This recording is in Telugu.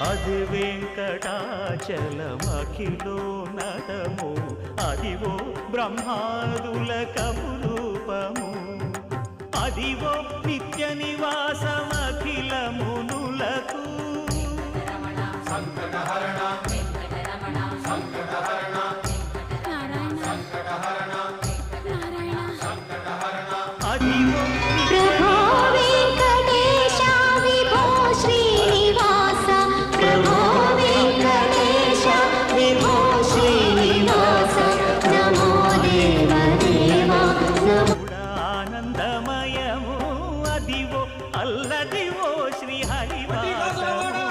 అది వెంకటాచలమఖిలో నటము అదివో బ్రహ్మాదుల కపురూపము అదివో నిత్య నివాసమఖిల మునులకు సంకటహరణ సంకటహరణ సంకటహరణ సంకటహరణ అదివో ప్రభో వెంకటేశ విభో శ్రీనివాస ప్రభో వెంకటేశ విభో శ్రీనివాస నమో దేవ దేవా ఆనందమయము అదివో అల్లదివో శ్రీ హరివాసము